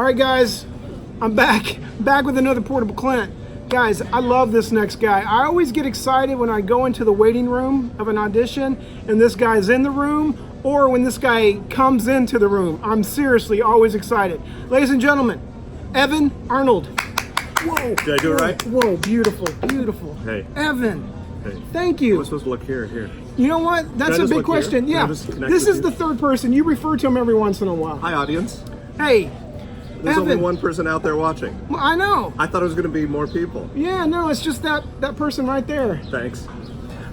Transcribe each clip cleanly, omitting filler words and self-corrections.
All right, guys, I'm back with another portable Clint. Guys, I love this next guy. I always get excited when I go into the waiting room of an audition and this guy's in the room, or when this guy comes into the room. I'm seriously always excited. Ladies and gentlemen, Evan Arnold. Whoa. Did I do it right? Whoa, beautiful, beautiful. Hey. Evan. Hey. Thank you. I'm supposed to look here. You know what? That's a big question. Here? Yeah. This is you? the third person. You refer to him every once in a while. Hi, audience. Hey. There's Evan. only one person out there watching. Well, I know. I thought it was going to be more people. Yeah, no, it's just that person right there. Thanks.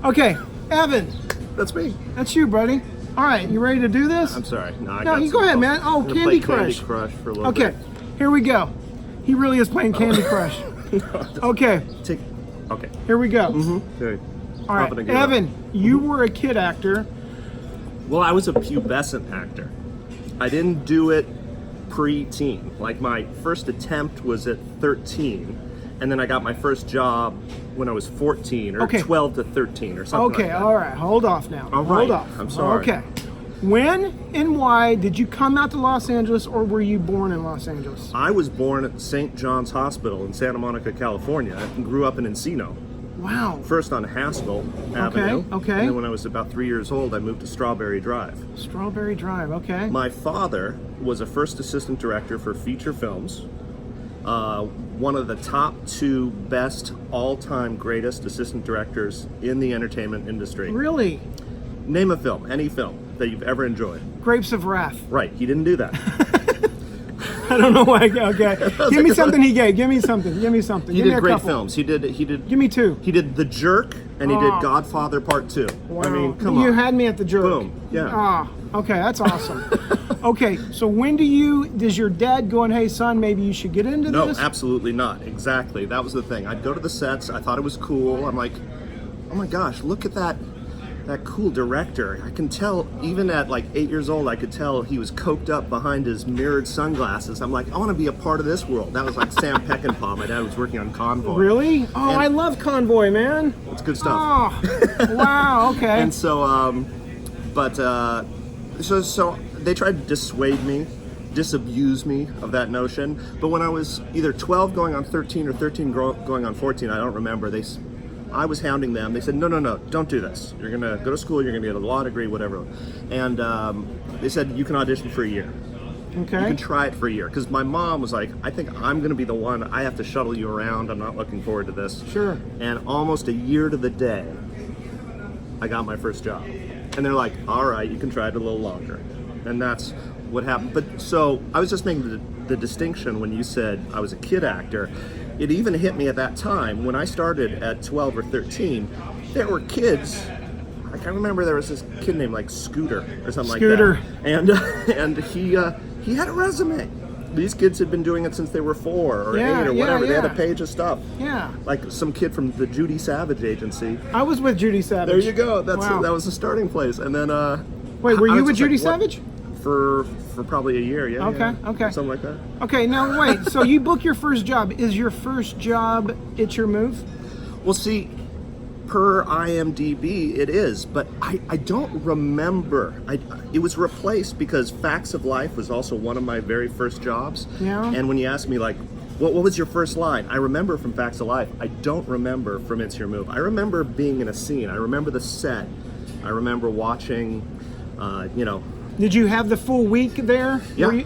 Okay, Evan. That's me. That's you, buddy. All right, you ready to do this? I'm sorry. No, you go ahead, man. Oh, I'm gonna Candy play Crush. Candy Crush for a little Okay, bit. here we go. He really is playing Candy Crush. Okay, Okay. here we go. Okay. All right, Evan, you were a kid actor. Well, I was a pubescent actor. I didn't do it pre-teen. Like, my first attempt was at 13, and then I got my first job when I was 14, or 12 to 13, or something like that. Okay, all right, hold off now. All right. Hold off. I'm sorry. Okay. When and why did you come out to Los Angeles, or were you born in Los Angeles? I was born at St. John's Hospital in Santa Monica, California, and grew up in Encino. Wow. First on Haskell Avenue. Okay. And then when I was about 3 years old, I moved to Strawberry Drive. Strawberry Drive, okay. My father was a first assistant director for feature films. One of the top 2 best all-time greatest assistant directors in the entertainment industry. Really? Name a film, any film that you've ever enjoyed. Grapes of Wrath. Right, he didn't do that. I don't know why. Okay, give me something he gave. Give me something. He did great films. He did. Give me 2. He did The Jerk, and he did Godfather Part 2. Wow. I mean, come on. You had me at The Jerk. Boom. Yeah. Okay, that's awesome. Okay, so when does your dad go and, hey son, maybe you should get into this? No, absolutely not. Exactly. That was the thing. I'd go to the sets. I thought it was cool. I'm like, oh my gosh, look at that cool director. I can tell, even at like 8 years old, I could tell he was coked up behind his mirrored sunglasses. I'm like, I want to be a part of this world. That was like Sam Peckinpah. My dad was working on Convoy. Really? Oh, and I love Convoy, man. It's good stuff. Oh, wow, okay. And so, so they tried to dissuade me, disabuse me of that notion. But when I was either 12 going on 13 or 13 going on 14, I don't remember, I was hounding them. They said, no, don't do this. You're going to go to school, you're going to get a law degree, whatever. And they said, you can audition for a year. Okay. You can try it for a year. Because my mom was like, I think I'm going to be the one. I have to shuttle you around. I'm not looking forward to this. Sure. And almost a year to the day, I got my first job. And they're like, all right, you can try it a little longer. And that's what happened. But so I was just making the distinction when you said I was a kid actor. It even hit me at that time when I started at 12 or 13. There were kids. I can't remember. There was this kid named like Scooter or something like that. And he had a resume. These kids had been doing it since they were 4 or 8 or whatever. Yeah. They had a page of stuff. Yeah. Like some kid from the Judy Savage agency. I was with Judy Savage. There you go. That Wow. was the starting place. And then wait, were I you was with just Judy like, Savage? For probably a year, yeah. Okay, yeah. okay. Something like that. Okay, now wait. So you book your first job. Is your first job It's Your Move? Well, see, per IMDb, it is, but I don't remember. It was replaced because Facts of Life was also one of my very first jobs. Yeah. And when you ask me, like, what was your first line? I remember from Facts of Life. I don't remember from It's Your Move. I remember being in a scene. I remember the set. I remember watching, Did you have the full week there? Yeah.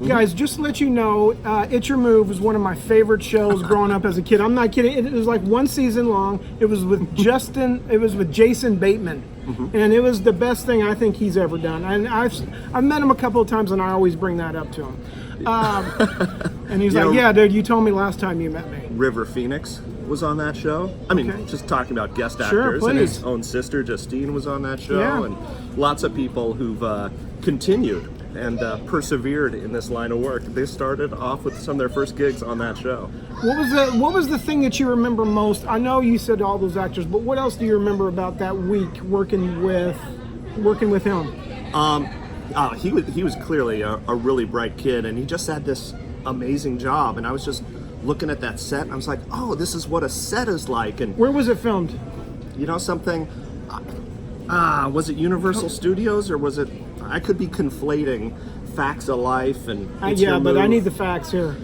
Guys, just to let you know, It's Your Move was one of my favorite shows growing up as a kid. I'm not kidding. It was like 1 season long. It was with Jason Bateman. And it was the best thing I think he's ever done. And I've met him a couple of times, and I always bring that up to him. And he's like, yeah, dude, you told me last time you met me. River Phoenix was on that show. I mean, just talking about guest actors. Please. And his own sister, Justine, was on that show. Yeah. And lots of people who've continued and persevered in this line of work. They started off with some of their first gigs on that show. What was the thing that you remember most? I know you said all those actors, but what else do you remember about that week working with him? He was clearly a really bright kid, and he just had this amazing job. And I was just looking at that set, and I was like, oh, this is what a set is like. And where was it filmed? You know something? Was it Universal Studios, or was it? I could be conflating facts of life and It's yeah, Your but I Move. need the facts here.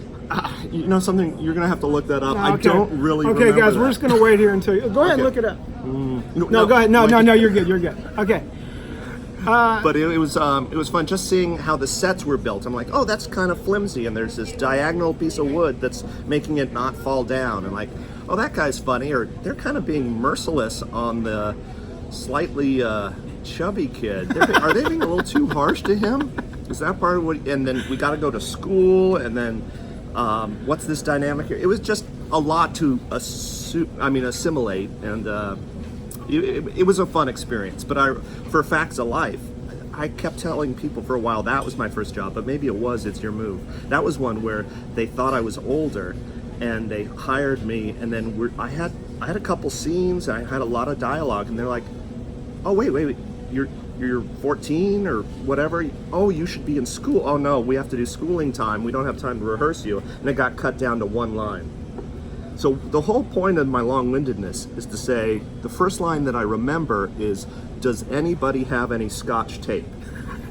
You know something? You're gonna have to look that up. I Okay. don't really. Okay, remember guys, that. we're just gonna wait here until you go ahead and Okay. look it up. No, go ahead. No, you're good. You're good. Okay. But it was fun just seeing how the sets were built. I'm like, oh, that's kind of flimsy, and there's this diagonal piece of wood that's making it not fall down, and like, oh, that guy's funny. Or they're kind of being merciless on the slightly chubby kid. Are they being a little too harsh to him? Is that part of what? And then we got to go to school, and then what's this dynamic here? It was just a lot to assimilate, and it was a fun experience. But for Facts of Life, I kept telling people for a while that was my first job, but maybe it was It's Your Move. That was one where they thought I was older, and they hired me, and then I had a couple scenes, and I had a lot of dialogue, and they're like, oh wait, you're 14 or whatever. Oh, you should be in school. Oh no, we have to do schooling time. We don't have time to rehearse you. And it got cut down to one line. So the whole point of my long-windedness is to say the first line that I remember is, does anybody have any Scotch tape?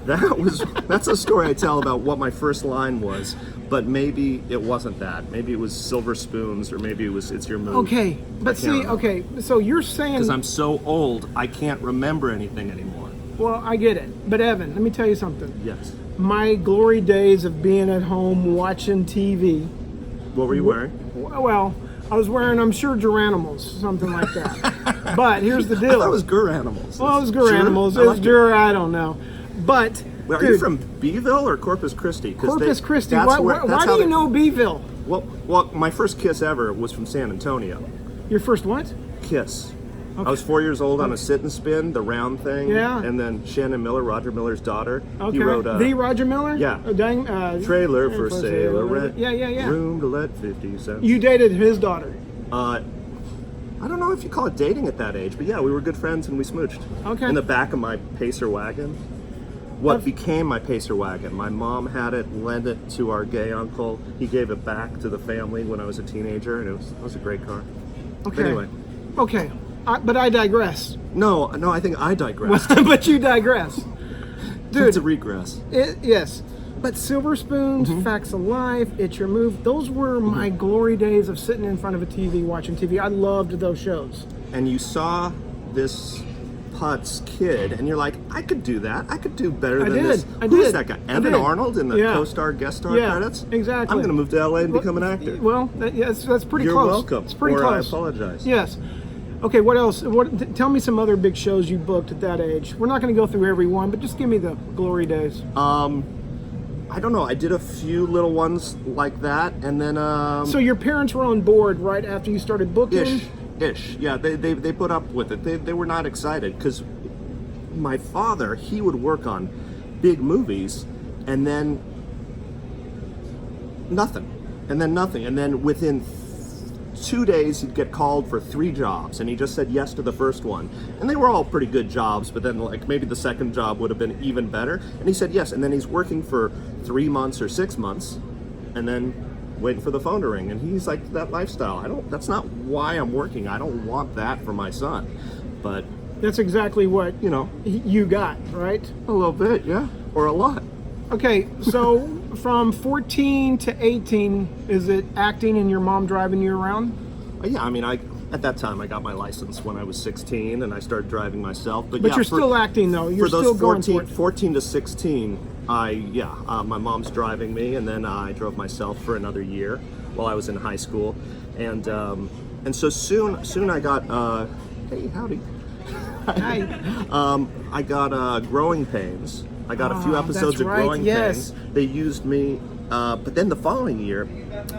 That's a story I tell about what my first line was, but maybe it wasn't that. Maybe it was Silver Spoons, or maybe it was It's Your Move. Okay, but see, remember. okay, so you're saying Because I'm so old, I can't remember anything anymore. well, I get it, but Evan, let me tell you something. Yes. My glory days of being at home watching TV. What were you wearing? Well, I was wearing, I'm sure, Geranimals, something like that. But here's the I deal. thought it was Gur-Animals. Well, it was Sure? Geranimals. I It's like it. Gur, I don't know. But Well, are dude, you from Beeville or Corpus Christi? 'Cause Corpus Christi? that's Why, where- why that's do how you they- know Beeville? Well, my first kiss ever was from San Antonio. Your first what? Kiss. I was 4 years old on a sit and spin, the round thing. Yeah. And then Shannon Miller, Roger Miller's daughter. Okay. He wrote The Roger Miller? yeah. Dang, Trailer for Sailor Rent. Yeah. Room to let 50 cents. You dated his daughter. I don't know if you call it dating at that age, but yeah, we were good friends and we smooched. Okay. In the back of my Pacer wagon. What became my Pacer wagon. My mom had it, lent it to our gay uncle. He gave it back to the family when I was a teenager, and it was a great car. Okay. Anyway. Okay. But I digress. No, I think I digressed. But you digress. Dude, It's a regress. yes. But Silver Spoons, Facts of Life, It's Your Move, those were my glory days of sitting in front of a TV, watching TV. I loved those shows. And you saw this Putz kid, and you're like, I could do that. I could do better I than did. this. I Who's did. that guy? I Evan did. Arnold in the Yeah. co-star, guest star Yeah, credits? exactly. I'm going to move to LA and become an actor. Well, that's pretty You're close. welcome. It's pretty or close. I apologize. Yes. Okay, what else? Tell me some other big shows you booked at that age. We're not going to go through every one, but just give me the glory days. I don't know. I did a few little ones like that, and then So your parents were on board right after you started booking? ish. Yeah, they put up with it. They were not excited because my father, he would work on big movies, and then nothing, and then within 2 days he'd get called for 3 jobs, and he just said yes to the first one, and they were all pretty good jobs, but then like maybe the second job would have been even better, and he said yes, and then he's working for 3 months or 6 months, and then waiting for the phone to ring, and he's like, that lifestyle, that's not why I'm working. I don't want that for my son. But That's exactly what you know, you got, right? a little bit, yeah, or a lot. Okay, so from 14 to 18, is it acting and your mom driving you around? Yeah, I mean, at that time I got my license when I was 16, and I started driving myself. But yeah, You're still acting though. You're for those still going for it. 14 to 16, my mom's driving me, and then I drove myself for another year while I was in high school, and so soon I got hey, howdy. Hi. I got Growing Pains. I got a few episodes that's of right, Growing yes. Pains. They used me, but then the following year,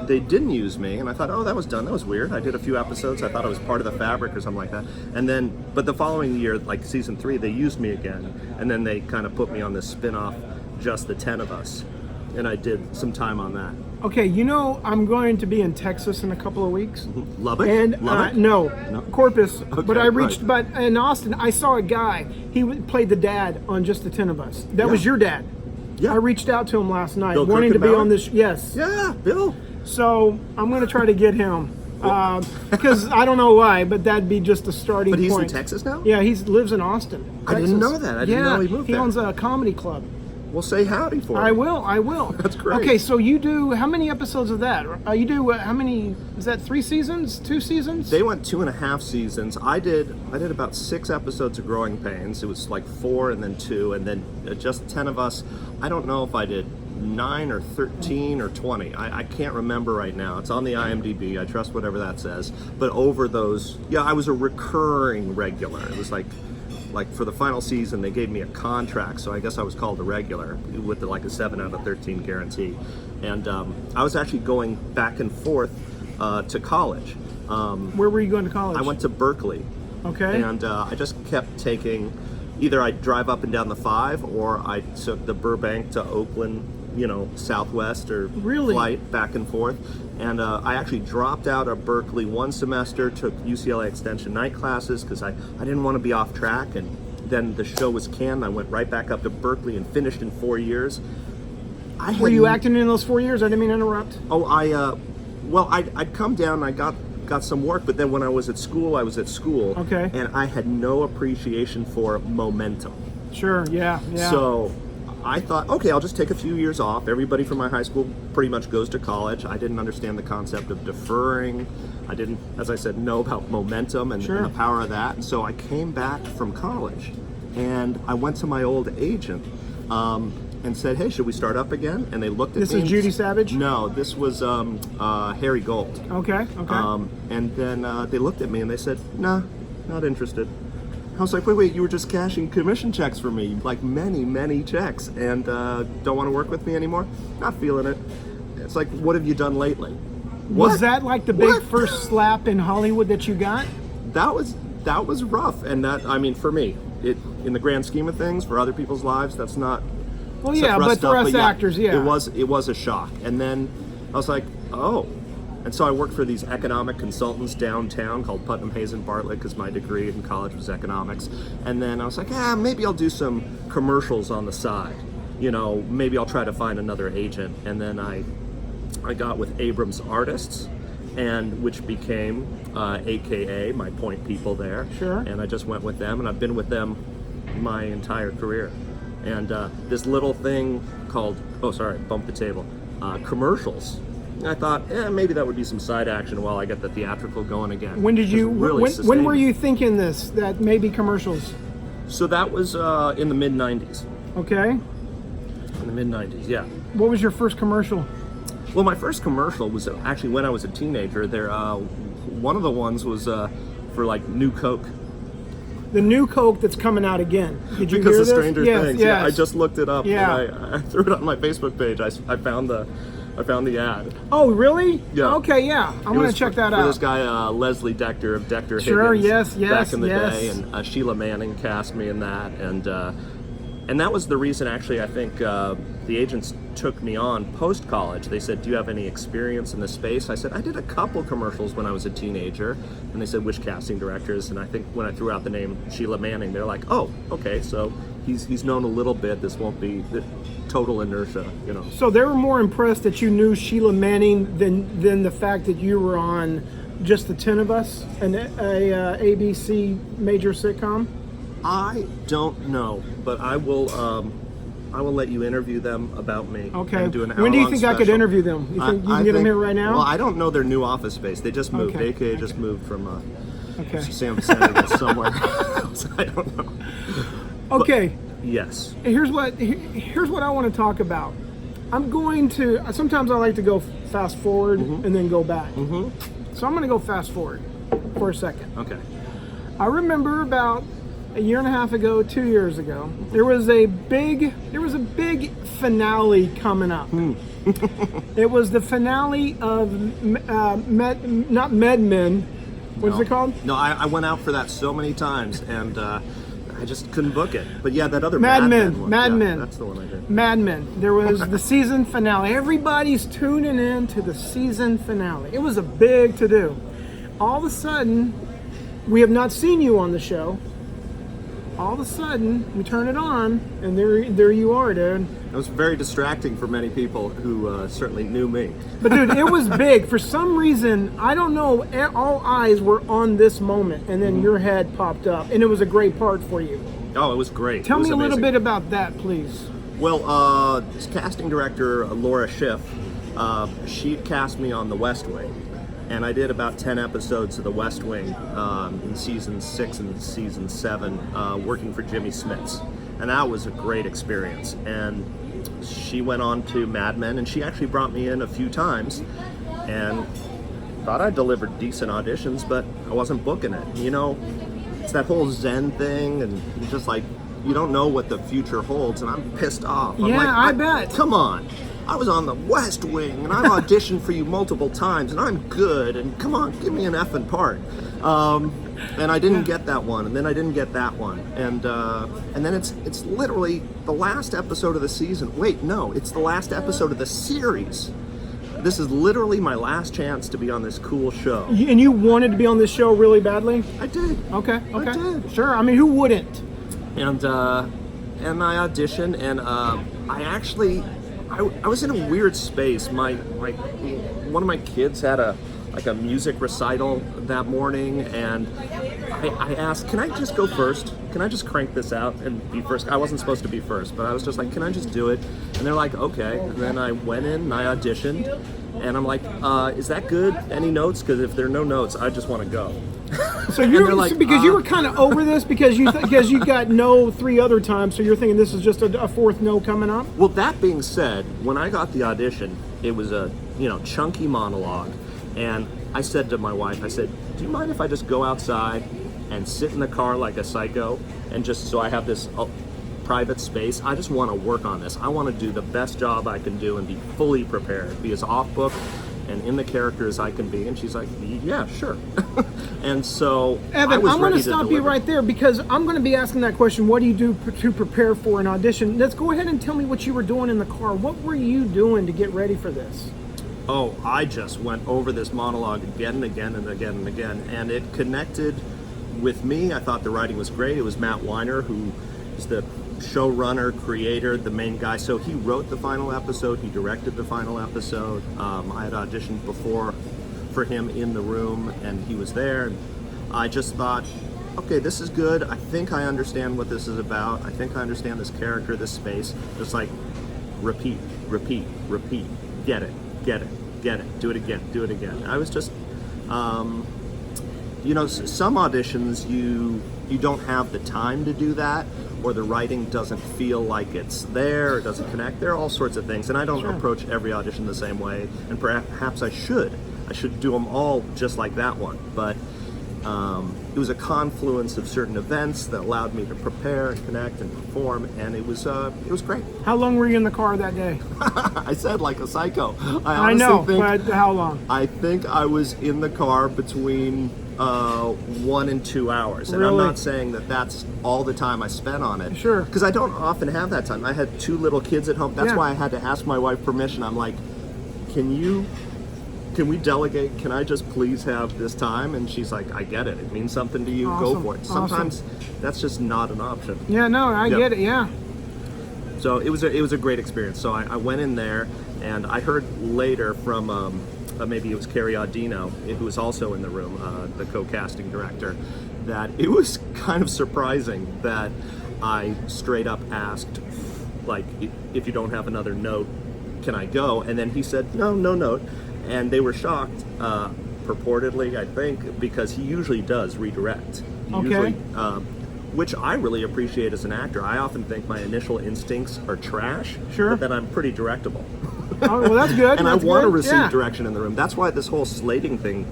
they didn't use me, and I thought, oh, that was done. That was weird. I did a few episodes. I thought I was part of the fabric or something like that. And then, but the following year, like season 3, they used me again, and then they kind of put me on this spin-off, Just the 10 of Us, and I did some time on that. Okay, I'm going to be in Texas in a couple of weeks. Lubbock? And Lubbock? no, Corpus. But I right. reached, but in Austin, I saw a guy. He played the dad on Just the 10 of Us. That was your dad. Yeah. I reached out to him last night, Bill wanting to be Kirkenbauer? on this. Yes. Yeah, Bill. So I'm going to try to get him because I don't know why, but that'd be just a starting But he's point. in Texas now? Yeah, he lives in Austin. I didn't Texas. know that. I didn't know he moved He there. owns a comedy club. Well, say howdy for me. I will. That's great. Okay, so you do, how many episodes of that? You do, how many, is that 3 seasons? 2 seasons? They went 2.5 seasons. I did about 6 episodes of Growing Pains. It was like 4 and then 2, and then just 10 of us. I don't know if I did 9 or 13 or 20. I can't remember right now. It's on the IMDb. I trust whatever that says. But over those, yeah, I was a recurring regular. It was like for the final season, they gave me a contract, so I guess I was called a regular with like a 7 out of 13 guarantee. And I was actually going back and forth to college. Where were you going to college? I went to Berkeley. Okay. And I just kept taking, either I'd drive up and down the 5, or I took the Burbank to Oakland, Southwest or flight back and forth. And I actually dropped out of Berkeley 1 semester, took UCLA Extension night classes because I didn't want to be off track. And then the show was canned. I went right back up to Berkeley and finished in 4 years. Were you acting in those 4 years? I didn't mean to interrupt. Oh, I'd come down and I got some work, but then when I was at school, Okay. And I had no appreciation for momentum. Sure, yeah. So I thought, okay, I'll just take a few years off. Everybody from my high school pretty much goes to college. I didn't understand the concept of deferring. I didn't, as I said, know about momentum and the power of that. So I came back from college and I went to my old agent and said, hey, should we start up again? And they looked at me. This is Judy Savage? No, this was Harry Gold. Okay. And then they looked at me and they said, nah, not interested. I was like, wait, you were just cashing commission checks for me, like many checks, and don't want to work with me anymore? Not feeling it. It's like, what have you done lately? Was that like the big first slap in Hollywood that you got? That was rough, and that, I mean, for me, in the grand scheme of things, for other people's lives, that's not. Well, yeah, but for us actors, yeah. It was a shock, and then I was like, oh. And so I worked for these economic consultants downtown called Putnam Hayes and Bartlett because my degree in college was economics. And then I was like, maybe I'll do some commercials on the side. Maybe I'll try to find another agent. And then I got with Abrams Artists, and which became AKA my point people there. Sure. And I just went with them, and I've been with them my entire career. And this little thing called, bump the table, commercials. I thought, maybe that would be some side action while I get the theatrical going again. When did you? When were you thinking this? That maybe commercials? So that was in the mid '90s. Okay. In the mid '90s, yeah. What was your first commercial? Well, my first commercial was actually when I was a teenager. There, one of the ones was for like New Coke. The new Coke that's coming out again. Did you because hear of this? Stranger Things. Yes. Yeah, I just looked it up. Yeah. And I threw it on my Facebook page. I found the ad. Oh, really? Yeah. Okay, yeah. I'm going to check that out. For this guy, Leslie Dector of Dector Sure, Higgins. yes, back in the yes. day. And Sheila Manning cast me in that. And that was the reason, actually, I think the agents took me on post-college. They said, do you have any experience in this space? I said, I did a couple commercials when I was a teenager. And they said, which casting directors? And I think when I threw out the name Sheila Manning, they're like, oh, okay, so he's known a little bit. This won't be the total inertia, So they were more impressed that you knew Sheila Manning than the fact that you were on Just the 10 of Us, a ABC major sitcom? I don't know, but I will let you interview them about me. Okay. And do an When do you hour-long think I could special. interview them? You think you can get them here right now? Well, I don't know their new office space. They just moved. Okay. AKA just moved from Okay. San Vicente somewhere. So I don't know. Okay. But, yes. Here's what I want to talk about. Sometimes I like to go fast forward and then go back. So I'm going to go fast forward for a second. Okay. I remember about a year and a half ago, 2 years ago, there was a big finale coming up. It was the finale of not Med Men. What's it called? No, I went out for that so many times, and I just couldn't book it. But yeah, that other Mad Men. one. Mad Yeah, Men. That's the one I did. Mad Men. There was the season finale. Everybody's tuning in to the season finale. It was a big to-do. All of a sudden, we have not seen you on the show. All of a sudden, we turn it on, and there you are, dude. It was very distracting for many people who certainly knew me. But dude, it was big. For some reason, I don't know, all eyes were on this moment, and then your head popped up, and it was a great part for you. Oh, it was great. Tell It was me a little amazing. bit about that, please. This casting director, Laura Schiff, she cast me on The West Wing. And I did about 10 episodes of The West Wing in season 6 and season 7, working for Jimmy Smits. And that was a great experience. And she went on to Mad Men, and she actually brought me in a few times. And thought I delivered decent auditions, but I wasn't booking it. You know, it's that whole Zen thing, and you're just like, you don't know what the future holds, and I'm pissed off. I'm Yeah, like, I bet. Come on. I was on The West Wing, and I auditioned for you multiple times, and I'm good, and come on, give me an effing part. And I didn't get that one, and then I didn't get that one. And then it's literally the last episode of the season. Wait, no, it's the last episode of the series. This is literally my last chance to be on this cool show. And you wanted to be on this show really badly? I did. Okay. I did. Sure. I mean, who wouldn't? And I auditioned, and I was in a weird space. One of my kids had a music recital that morning, and I asked, can I just go first? Can I just crank this out and be first? I wasn't supposed to be first, but I was just like, can I just do it? And they're like, okay. And then I went in and I auditioned, and I'm like, is that good? Any notes? Because if there are no notes, I just want to go. So you're like, because you were kind of over this because you got no 3 other times, so you're thinking this is just a 4th no coming up. Well, that being said, when I got the audition, it was a chunky monologue, and I said to my wife, I said, do you mind if I just go outside and sit in the car like a psycho, and just so I have this private space? I just want to work on this. I want to do the best job I can do and be fully prepared, be as off book and in the character as I can be. And she's like, yeah, sure. And so Evan, I'm going to stop you right there because I'm going to be asking that question. What do you do to prepare for an audition? Let's go ahead and tell me what you were doing in the car. What were you doing to get ready for this? Oh, I just went over this monologue again and again and again and again, and it connected with me. I thought the writing was great. It was Matt Weiner, who is the showrunner, creator, the main guy. So he wrote the final episode, he directed the final episode. I had auditioned before for him in the room, and he was there. And I just thought, okay, this is good. I think I understand what this is about. I think I understand this character, this space. Just like repeat, repeat, repeat. Get it, get it, get it. Do it again, do it again. I was just, some auditions you don't have the time to do that, or the writing doesn't feel like it's there, or doesn't connect. There are all sorts of things, and I don't approach every audition the same way, and perhaps I should. I should do them all just like that one, but it was a confluence of certain events that allowed me to prepare and connect and perform, and it was great. How long were you in the car that day? I said like a psycho. I know, but how long? I think I was in the car between 1 and 2 hours, and Really? I'm not saying that that's all the time I spent on it. Sure. Because I don't often have that time. I had 2 little kids at home. That's Yeah. why I had to ask my wife permission. I'm like, can we delegate? Can I just please have this time? And she's like, I get it. It means something to you. Awesome. Go for it. Sometimes that's just not an option. Yeah, no, I Yep. get it. Yeah. So it was a great experience. So I went in there, and I heard later from maybe it was Carrie Audino, who was also in the room, the co-casting director, that it was kind of surprising that I straight up asked, like, if you don't have another note, can I go? And then he said, no note. And they were shocked, purportedly, I think, because he usually does redirect. He Okay. usually, which I really appreciate as an actor. I often think my initial instincts are trash, Sure. but that I'm pretty directable. Oh, well, that's good. And That's I want to good. receive Yeah. direction in the room. That's why this whole slating thing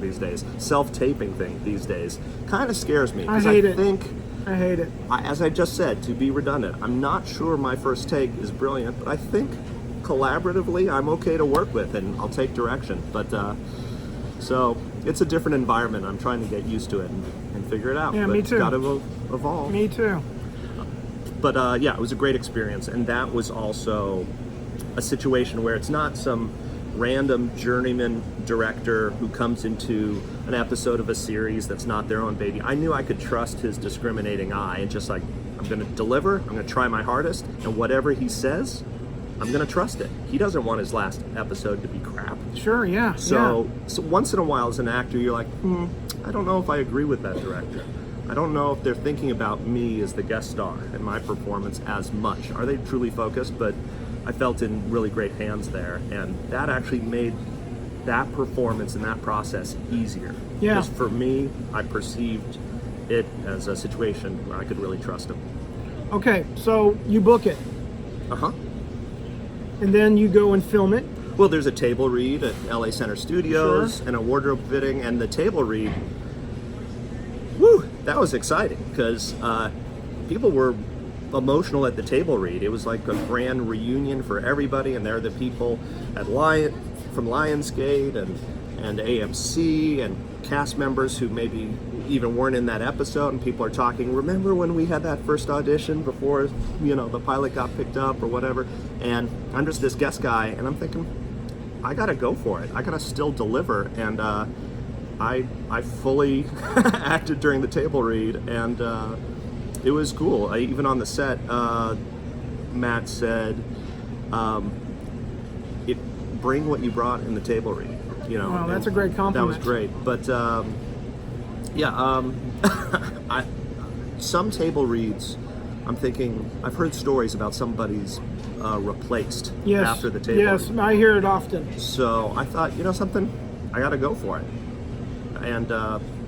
these days, self-taping thing these days, kind of scares me. I 'Cause hate it. think, I hate it. as I just said, to be redundant, I'm not sure my first take is brilliant, but I think collaboratively I'm okay to work with, and I'll take direction. But so it's a different environment. I'm trying to get used to it and figure it out. Yeah, but me it's too. got to evolve. Me too. But yeah, it was a great experience, and that was also a situation where it's not some random journeyman director who comes into an episode of a series that's not their own baby. I knew I could trust his discriminating eye, and just like, I'm going to deliver, I'm going to try my hardest, and whatever he says, I'm going to trust it. He doesn't want his last episode to be crap. Sure, yeah. So once in a while as an actor, you're like, I don't know if I agree with that director. I don't know if they're thinking about me as the guest star and my performance as much. Are they truly focused? But I felt in really great hands there, and that actually made that performance and that process easier. Yeah. Because for me, I perceived it as a situation where I could really trust him. Okay, so you book it, Uh-huh. and then you go and film it. Well, there's a table read at LA Center Studios Sure. and a wardrobe fitting, and the table read, whew, that was exciting because people were emotional at the table read. It was like a grand reunion for everybody, and they're the people at from Lionsgate and AMC and cast members who maybe even weren't in that episode, and people are talking, remember when we had that first audition before, you know, the pilot got picked up or whatever. And I'm just this guest guy, and I'm thinking, I gotta go for it. I gotta still deliver. And I fully acted during the table read, and it was cool. Even on the set, Matt said, bring what you brought in the table read. You know, Wow, that's a great compliment. That was great. But some table reads, I'm thinking, I've heard stories about somebody's replaced Yes. after the table Yes, read. I hear it often. So I thought, you know something, I got to go for it. And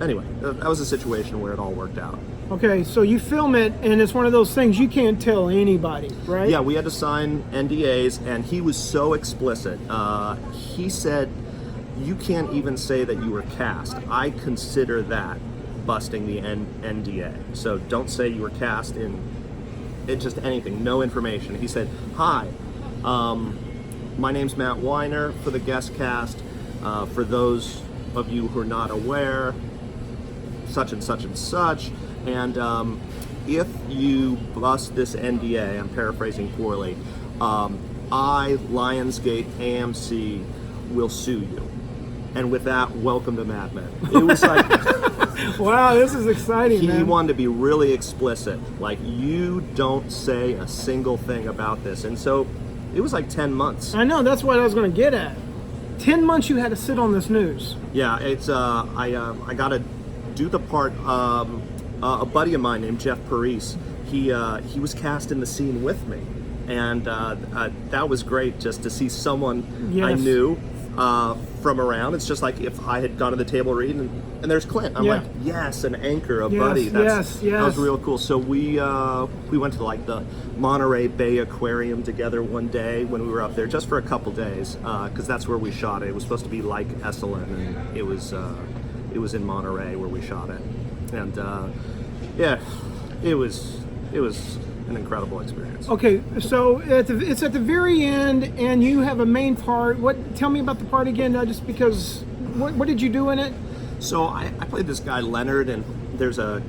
anyway, that was a situation where it all worked out. Okay, so you film it, and it's one of those things you can't tell anybody, right? Yeah, we had to sign NDAs, and he was so explicit. He said, you can't even say that you were cast. I consider that busting the NDA. So don't say you were cast in just anything, no information. He said, hi, my name's Matt Weiner for the guest cast. For those of you who are not aware, such and such and such. And if you bust this NDA, I'm paraphrasing poorly, I, Lionsgate, AMC, will sue you. And with that, welcome to Mad Men. It was like, Wow, this is exciting, he man. wanted to be really explicit. Like, you don't say a single thing about this. And so it was like 10 months. I know, that's what I was going to get at. 10 months you had to sit on this news. Yeah, it's I got to do the part. A buddy of mine named Jeff Parise, he was cast in the scene with me, and that was great just to see someone Yes. I knew from around. It's just like if I had gone to the table read and there's Clint. I'm Yeah. like, yes, an anchor, a Yes, buddy. yes. That was real cool. So we went to like the Monterey Bay Aquarium together one day when we were up there, just for a couple days, because that's where we shot it. It was supposed to be like Esalen, and it was in Monterey where we shot it, and yeah, it was an incredible experience. Okay, so it's at the very end, and you have a main part. Tell me about the part again, just because. What did you do in it? So I played this guy Leonard, and there's a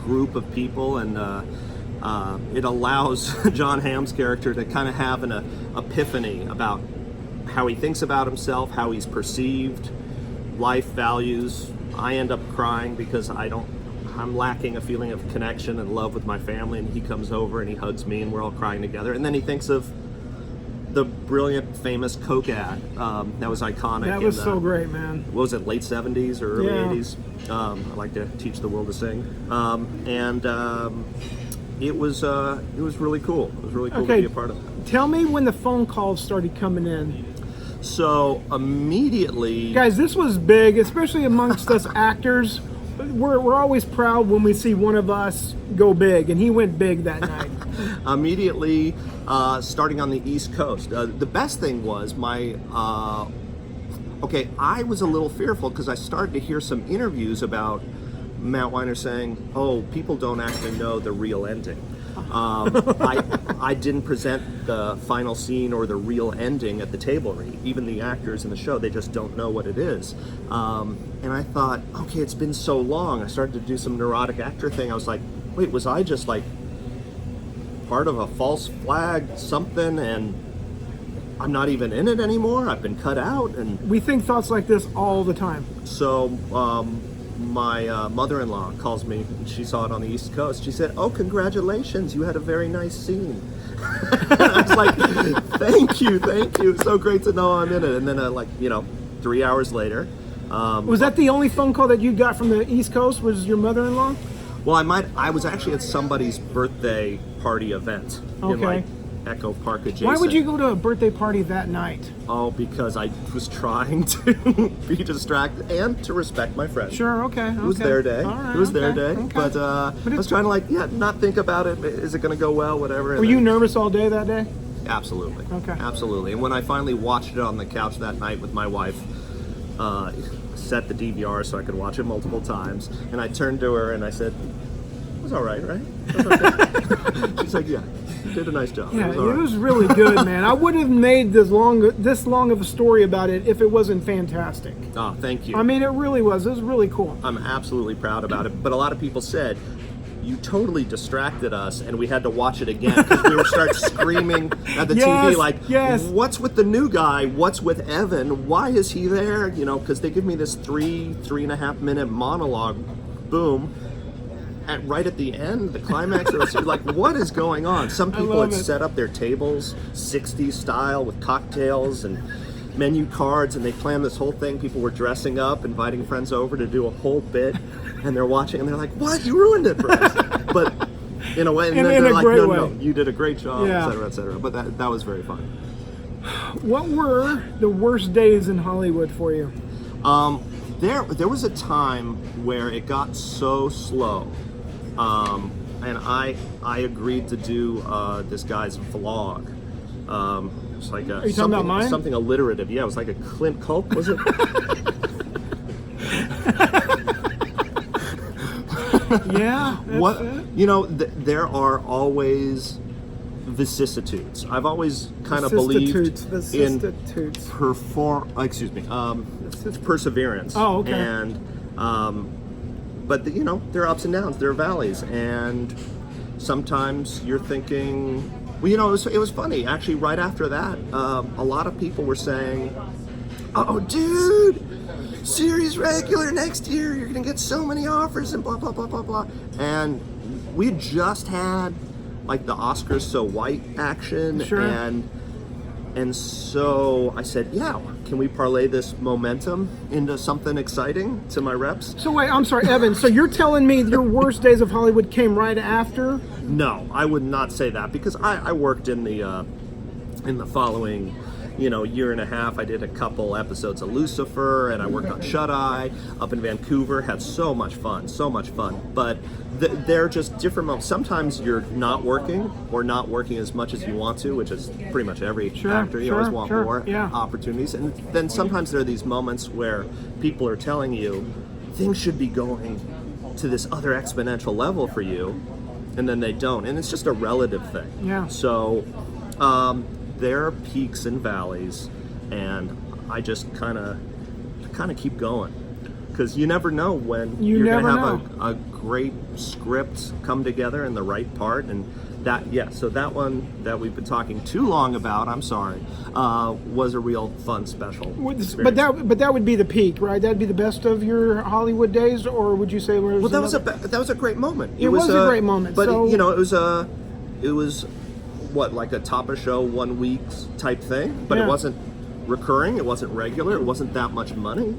group of people, and it allows John Hamm's character to kind of have an epiphany about how he thinks about himself, how he's perceived, life values. I end up crying because I'm lacking a feeling of connection and love with my family, and he comes over and he hugs me, and we're all crying together. And then he thinks of the brilliant, famous Coke ad that was iconic. That was so great, man. What was it, late 70s or early Yeah. 80s? I like to teach the world to sing. It was really cool. It was really cool to be a part of that. Tell me when the phone calls started coming in. So immediately, Guys, this was big, especially amongst us actors. We're always proud when we see one of us go big, and he went big that night. immediately starting on the East Coast. The best thing was I was a little fearful because I started to hear some interviews about Matt Weiner saying, "Oh, people don't actually know the real ending." I didn't present the final scene or the real ending at the table read. Even the actors in the show, they just don't know what it is. And I thought, okay, it's been so long. I started to do some neurotic actor thing. I was like, wait, was I just like part of a false flag something, and I'm not even in it anymore? I've been cut out. And We think thoughts like this all the time. so my mother-in-law calls me, and she saw it on the East Coast. She said, "Oh, congratulations, you had a very nice scene." I was like, thank you, so great to know I'm in it. And then 3 hours later, Was that the only phone call that you got from the East Coast? Was your mother-in-law? Well, I was actually at somebody's birthday party event in Okay. like Echo Park adjacent. Why would you go to a birthday party that night? Oh, because I was trying to be distracted and to respect my friends. Sure, okay. It was their day. All right, It was their okay, day. okay. But I was trying to not think about it. Is it going to go well? Whatever. Were you nervous all day that day? Absolutely. Okay. Absolutely. And when I finally watched it on the couch that night with my wife, set the DVR so I could watch it multiple times, and I turned to her and I said, "It was all right, right?" It was okay. She's like, "Yeah, you did a nice job." Yeah, it was all right." was really good, man. I wouldn't have made this long of a story about it if it wasn't fantastic. Oh, thank you. I mean, it really was. It was really cool. I'm absolutely proud about it. But a lot of people said, you totally distracted us, and we had to watch it again because we were start screaming at the TV like, what's with the new guy? What's with Evan? Why is he there? You know, because they give me this 3.5 minute monologue, boom, and right at the end, the climax, it was like, what is going on? Some people had set up their tables 60s style with cocktails and menu cards, and they planned this whole thing. People were dressing up, inviting friends over to do a whole bit, and they're watching, and they're like, "What? You ruined it for us!" But in a way, and then they're like, "No, you did a great job," etc., etc. But that was very fun. What were the worst days in Hollywood for you? There was a time where it got so slow, and I agreed to do this guy's vlog. It's like Are you talking about mine? Something alliterative. Yeah, it was like a Clint Coke, was it? Yeah. What you know, there are always vicissitudes. I've always kind of believed in perseverance. Oh, okay. And but you know, there are ups and downs, there are valleys, and sometimes you're thinking. Well, you know, it was funny. Actually, right after that, a lot of people were saying, "Oh, dude, series regular next year. You're gonna get so many offers and blah blah blah blah blah." And we just had like the Oscars So White action, sure. and so I said, "Yeah, can we parlay this momentum into something exciting?" To my reps. So wait, I'm sorry, Evan. So you're telling me your worst days of Hollywood came right after? No, I would not say that because I worked in the following, year and a half. I did a couple episodes of Lucifer, and I worked on Shut Eye up in Vancouver. Had so much fun. But they're just different moments. Sometimes you're not working or not working as much as you want to, which is pretty much every actor. You always want more opportunities. And then sometimes there are these moments where people are telling you things should be going to this other exponential level for you, and then they don't. And it's just a relative thing. Yeah. So there are peaks and valleys, and I just kind of keep going. Because you never know when you're going to have a great script come together in the right part, and so that one that we've been talking too long about, I'm sorry, was a real fun special experience. But that would be the peak, right? That'd be the best of your Hollywood days, or would you say? That was a great moment. It was a great moment. But it was what, like a top of show 1 week type thing, but it wasn't recurring. It wasn't regular. It wasn't that much money.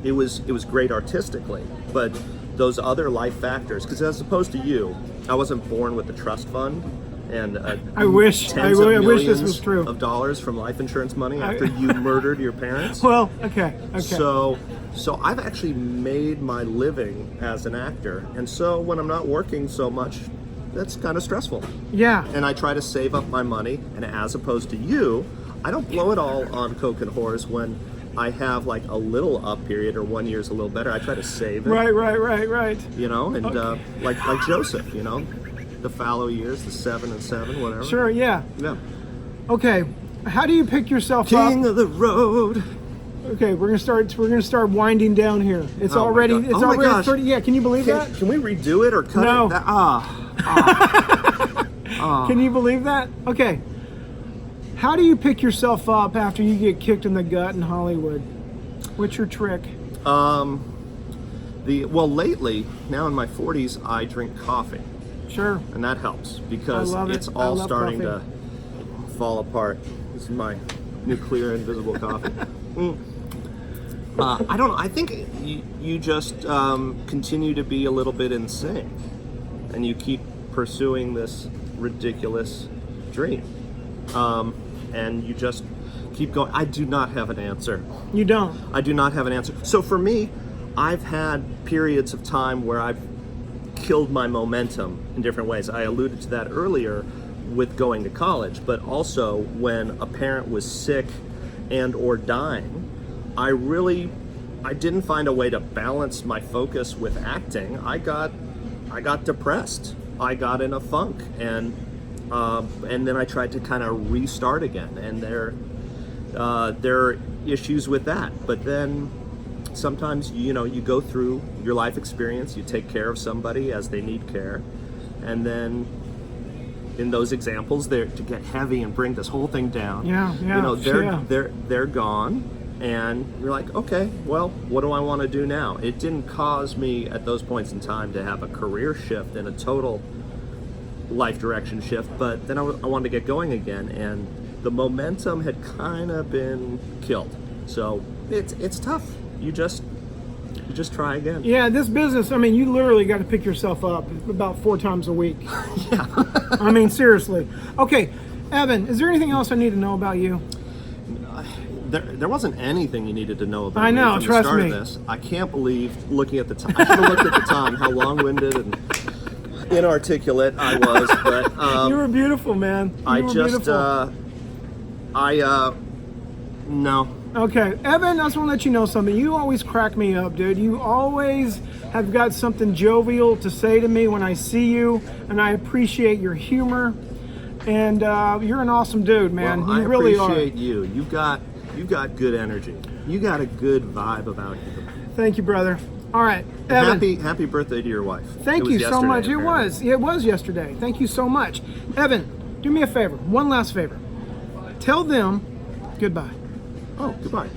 It was great artistically, but those other life factors, because as opposed to you, I wasn't born with a trust fund and I wish this was true of dollars from life insurance money after you murdered your parents. Well, okay. So I've actually made my living as an actor, and so when I'm not working so much, that's kind of stressful. Yeah. And I try to save up my money, and as opposed to you, I don't blow it all on coke and whores when I have like a little up period or 1 year's a little better. I try to save it. Right. Like Joseph, the fallow years, the 7 and 7, whatever. Sure, yeah. Yeah. Okay. How do you pick yourself up? King of the road. Okay, we're gonna start winding down here. It's already 30. Yeah, can you believe that? Can we redo it or cut no. it? Can you believe that? Okay. How do you pick yourself up after you get kicked in the gut in Hollywood? What's your trick? Lately, now in my 40s, I drink coffee. Sure. And that helps because it's all starting to fall apart. This is my nuclear invisible coffee. I don't know. I think you just continue to be a little bit in sync, and you keep pursuing this ridiculous dream, and you just keep going. I do not have an answer. You don't? I do not have an answer. So for me, I've had periods of time where I've killed my momentum in different ways. I alluded to that earlier with going to college, but also when a parent was sick and or dying, I didn't find a way to balance my focus with acting. I got depressed. I got in a funk, and then I tried to kind of restart again. And there are issues with that. But then sometimes you go through your life experience, you take care of somebody as they need care, and then in those examples, they're to get heavy and bring this whole thing down. They're gone. And you're like, okay, well, what do I want to do now? It didn't cause me at those points in time to have a career shift and a total life direction shift, but then I wanted to get going again, and the momentum had kind of been killed. So it's tough. You just try again. Yeah, this business, I mean, you literally got to pick yourself up about 4 times a week. Yeah. I mean, seriously. Okay, Evan, is there anything else I need to know about you? There wasn't anything you needed to know about I know, me from trust the start me. of this. I can't believe, looking at the time, I should have looked at the time, how long-winded and inarticulate I was, but... you were beautiful, man. No. Okay, Evan, I just want to let you know something. You always crack me up, dude. You always have got something jovial to say to me when I see you, and I appreciate your humor. And you're an awesome dude, man. Well, you really are. I appreciate you. You've got good energy. You got a good vibe about you. Thank you, brother. All right, Evan. Happy birthday to your wife. Thank you so much. Apparently. It was yesterday. Thank you so much. Evan, do me a favor. One last favor. Tell them goodbye. Oh, goodbye.